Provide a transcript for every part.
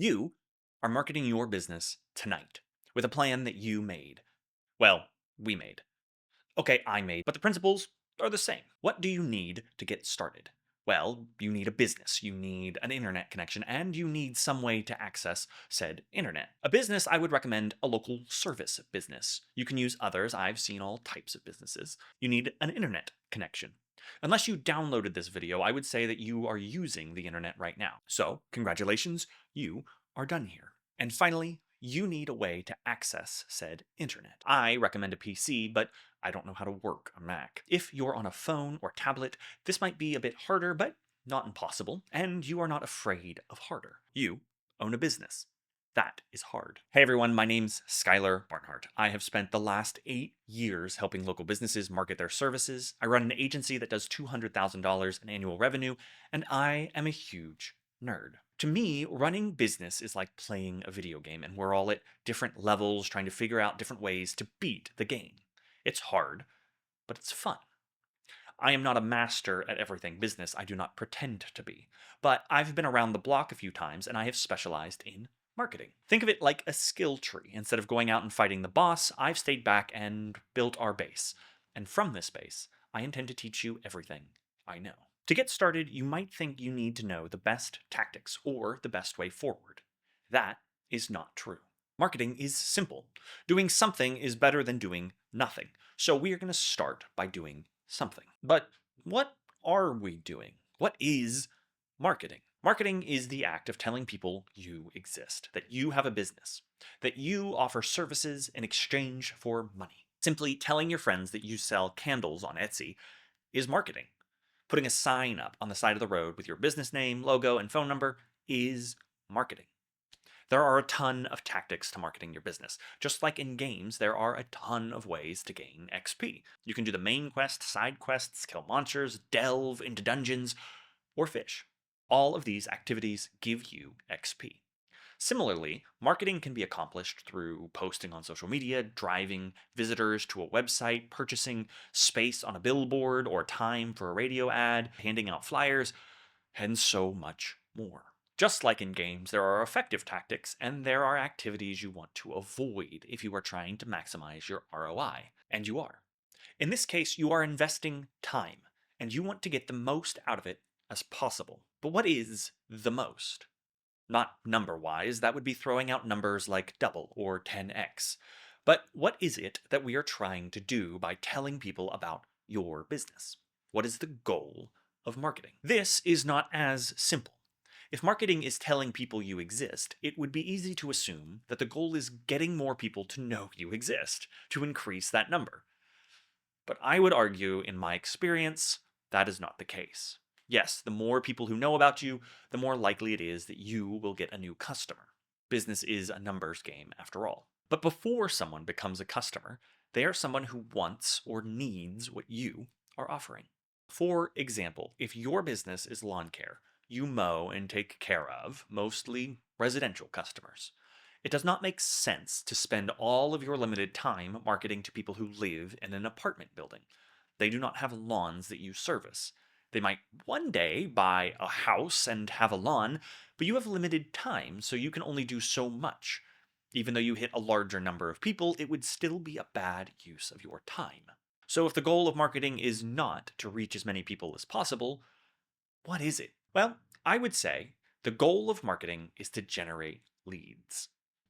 You are marketing your business tonight with a plan that you made. Well, we made. Okay, I made, but the principles are the same. What do you need to get started? Well, you need a business, you need an internet connection, and you need some way to access said internet. A business, I would recommend a local service business. You can use others, I've seen all types of businesses. You need an internet connection. Unless you downloaded this video, I would say that you are using the internet right now. So, congratulations, you are done here. And finally, you need a way to access said internet. I recommend a PC, but I don't know how to work a Mac. If you're on a phone or tablet, this might be a bit harder, but not impossible, and you are not afraid of harder. You own a business. That is hard. Hey everyone, my name's Skylar Barnhart. I have spent the last 8 years helping local businesses market their services. I run an agency that does $200,000 in annual revenue, and I am a huge nerd. To me, running business is like playing a video game, and we're all at different levels trying to figure out different ways to beat the game. It's hard, but it's fun. I am not a master at everything business, I do not pretend to be, but I've been around the block a few times and I have specialized in marketing. Think of it like a skill tree. Instead of going out and fighting the boss, I've stayed back and built our base. And from this base, I intend to teach you everything I know. To get started, you might think you need to know the best tactics or the best way forward. That is not true. Marketing is simple. Doing something is better than doing nothing. So we are going to start by doing something. But what are we doing? What is marketing? Marketing is the act of telling people you exist, that you have a business, that you offer services in exchange for money. Simply telling your friends that you sell candles on Etsy is marketing. Putting a sign up on the side of the road with your business name, logo, and phone number is marketing. There are a ton of tactics to marketing your business. Just like in games, there are a ton of ways to gain XP. You can do the main quest, side quests, kill monsters, delve into dungeons, or fish. All of these activities give you XP. Similarly, marketing can be accomplished through posting on social media, driving visitors to a website, purchasing space on a billboard or time for a radio ad, handing out flyers, and so much more. Just like in games, there are effective tactics, and there are activities you want to avoid if you are trying to maximize your ROI. And you are. In this case, you are investing time, and you want to get the most out of it as possible. But what is the most? Not number-wise, that would be throwing out numbers like double or 10x. But what is it that we are trying to do by telling people about your business? What is the goal of marketing? This is not as simple. If marketing is telling people you exist, it would be easy to assume that the goal is getting more people to know you exist, to increase that number. But I would argue, in my experience, that is not the case. Yes, the more people who know about you, the more likely it is that you will get a new customer. Business is a numbers game, after all. But before someone becomes a customer, they are someone who wants or needs what you are offering. For example, if your business is lawn care, you mow and take care of mostly residential customers. It does not make sense to spend all of your limited time marketing to people who live in an apartment building. They do not have lawns that you service. They might one day buy a house and have a lawn, but you have limited time, so you can only do so much. Even though you hit a larger number of people, it would still be a bad use of your time. So if the goal of marketing is not to reach as many people as possible, what is it? Well, I would say the goal of marketing is to generate leads.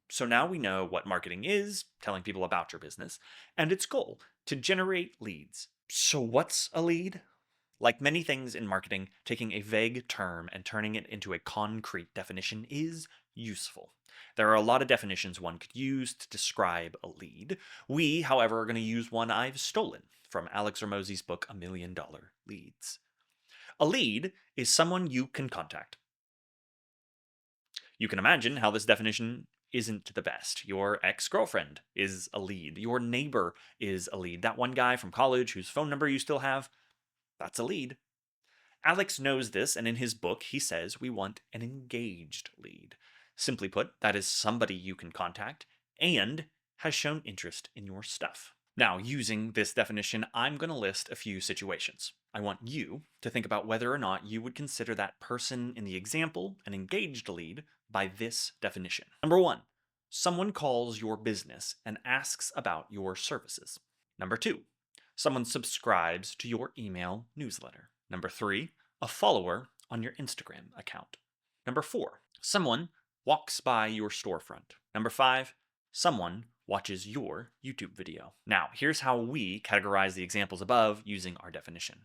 So now we know what marketing is, telling people about your business, and its goal, to generate leads. So what's a lead? Like many things in marketing, taking a vague term and turning it into a concrete definition is useful. There are a lot of definitions one could use to describe a lead. We, however, are going to use one I've stolen from Alex Hormozi's book, $1 Million Leads. A lead is someone you can contact. You can imagine how this definition isn't the best. Your ex-girlfriend is a lead. Your neighbor is a lead. That one guy from college whose phone number you still have, that's a lead. Alex knows this, and in his book, he says we want an engaged lead. Simply put, that is somebody you can contact and has shown interest in your stuff. Now, using this definition, I'm going to list a few situations. I want you to think about whether or not you would consider that person in the example an engaged lead by this definition. Number one, someone calls your business and asks about your services. Number two, someone subscribes to your email newsletter. Number three, a follower on your Instagram account. Number four, someone walks by your storefront. Number five, someone watches your YouTube video. Now, here's how we categorize the examples above using our definition.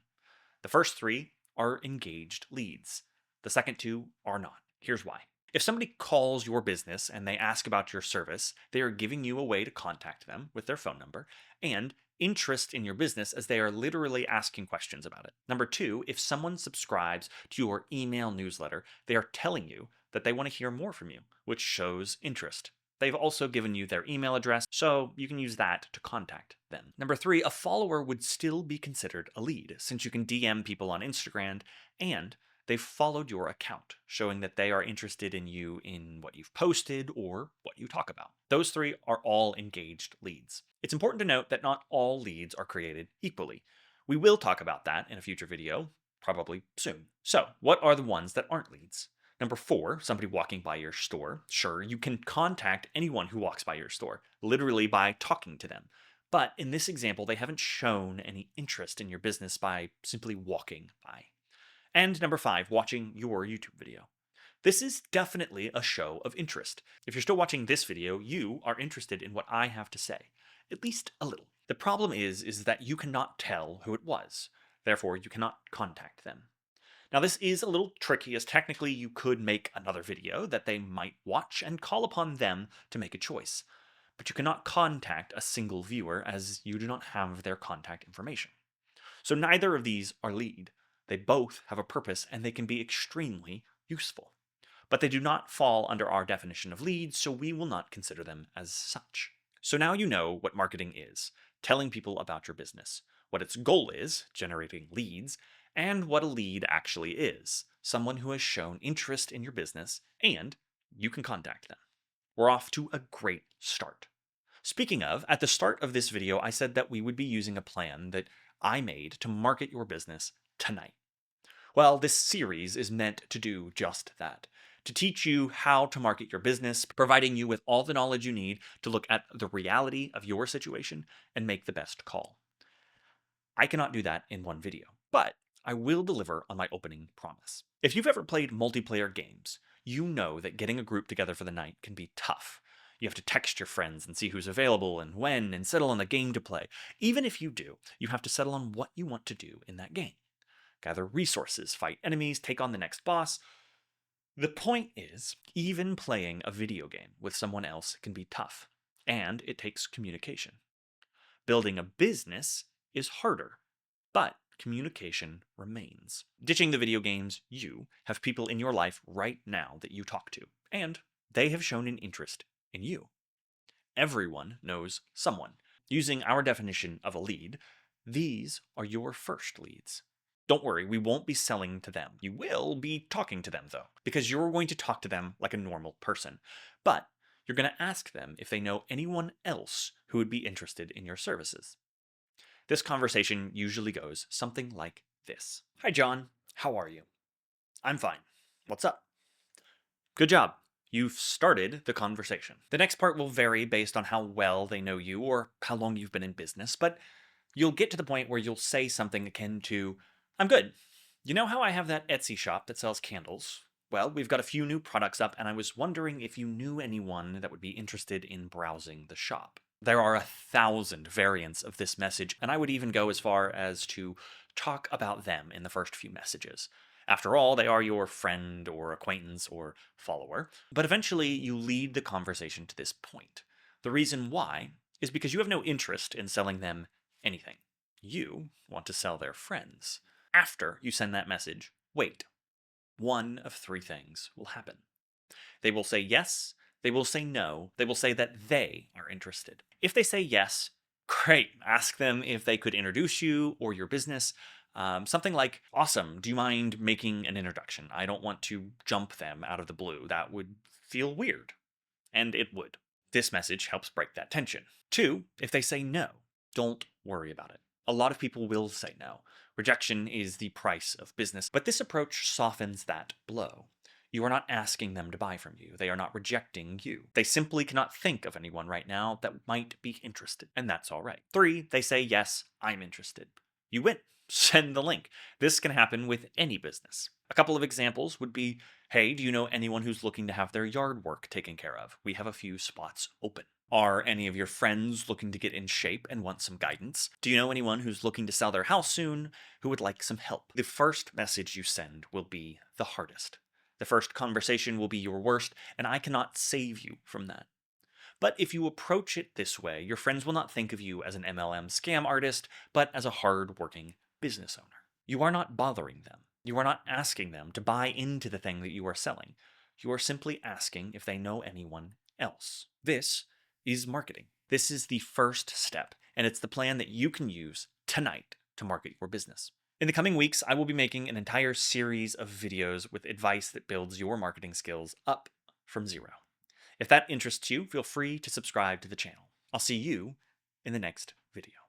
The first three are engaged leads. The second two are not. Here's why. If somebody calls your business and they ask about your service, they are giving you a way to contact them with their phone number and interest in your business as they are literally asking questions about it. Number two, if someone subscribes to your email newsletter, they are telling you that they want to hear more from you, which shows interest. They've also given you their email address, so you can use that to contact them. Number three, a follower would still be considered a lead, since you can DM people on Instagram and they've followed your account, showing that they are interested in you in what you've posted or what you talk about. Those three are all engaged leads. It's important to note that not all leads are created equally. We will talk about that in a future video, probably soon. So, what are the ones that aren't leads? Number four, somebody walking by your store. Sure, you can contact anyone who walks by your store, literally by talking to them. But in this example, they haven't shown any interest in your business by simply walking by. And number five, watching your YouTube video. This is definitely a show of interest. If you're still watching this video, you are interested in what I have to say, at least a little. The problem is that you cannot tell who it was. Therefore, you cannot contact them. Now, this is a little tricky, as technically you could make another video that they might watch and call upon them to make a choice. But you cannot contact a single viewer as you do not have their contact information. So neither of these are lead. They both have a purpose and they can be extremely useful. But they do not fall under our definition of leads, so we will not consider them as such. So now you know what marketing is, telling people about your business, what its goal is, generating leads, and what a lead actually is, someone who has shown interest in your business, and you can contact them. We're off to a great start. Speaking of, at the start of this video, I said that we would be using a plan that I made to market your business tonight. Well, this series is meant to do just that, to teach you how to market your business, providing you with all the knowledge you need to look at the reality of your situation and make the best call. I cannot do that in one video, but I will deliver on my opening promise. If you've ever played multiplayer games, you know that getting a group together for the night can be tough. You have to text your friends and see who's available and when and settle on a game to play. Even if you do, you have to settle on what you want to do in that game. Gather resources, fight enemies, take on the next boss. The point is, even playing a video game with someone else can be tough, and it takes communication. Building a business is harder, but communication remains. Ditching the video games, you have people in your life right now that you talk to, and they have shown an interest in you. Everyone knows someone. Using our definition of a lead, these are your first leads. Don't worry, we won't be selling to them. You will be talking to them, though, because you're going to talk to them like a normal person. But you're going to ask them if they know anyone else who would be interested in your services. This conversation usually goes something like this. Hi, John. How are you? I'm fine. What's up? Good job. You've started the conversation. The next part will vary based on how well they know you or how long you've been in business, but you'll get to the point where you'll say something akin to, I'm good. You know how I have that Etsy shop that sells candles? Well, we've got a few new products up, and I was wondering if you knew anyone that would be interested in browsing the shop. There are 1,000 variants of this message, and I would even go as far as to talk about them in the first few messages. After all, they are your friend or acquaintance or follower. But eventually, you lead the conversation to this point. The reason why is because you have no interest in selling them anything. You want to sell their friends. After you send that message, wait. One of three things will happen. They will say yes, they will say no, they will say that they are interested. If they say yes, great. Ask them if they could introduce you or your business. Something like, awesome, do you mind making an introduction? I don't want to jump them out of the blue. That would feel weird. And it would. This message helps break that tension. Two, if they say no, Don't worry about it. A lot of people will say no. Rejection is the price of business, but this approach softens that blow. You are not asking them to buy from you. They are not rejecting you. They simply cannot think of anyone right now that might be interested, and that's all right. 3, they say, yes, I'm interested. You win. Send the link. This can happen with any business. A couple of examples would be, hey, do you know anyone who's looking to have their yard work taken care of? We have a few spots open. Are any of your friends looking to get in shape and want some guidance? Do you know anyone who's looking to sell their house soon who would like some help? The first message you send will be the hardest. The first conversation will be your worst, and I cannot save you from that. But if you approach it this way, your friends will not think of you as an MLM scam artist, but as a hard-working business owner. You are not bothering them. You are not asking them to buy into the thing that you are selling. You are simply asking if they know anyone else. This is marketing. This is the first step, and it's the plan that you can use tonight to market your business. In the coming weeks, I will be making an entire series of videos with advice that builds your marketing skills up from zero. If that interests you, feel free to subscribe to the channel. I'll see you in the next video.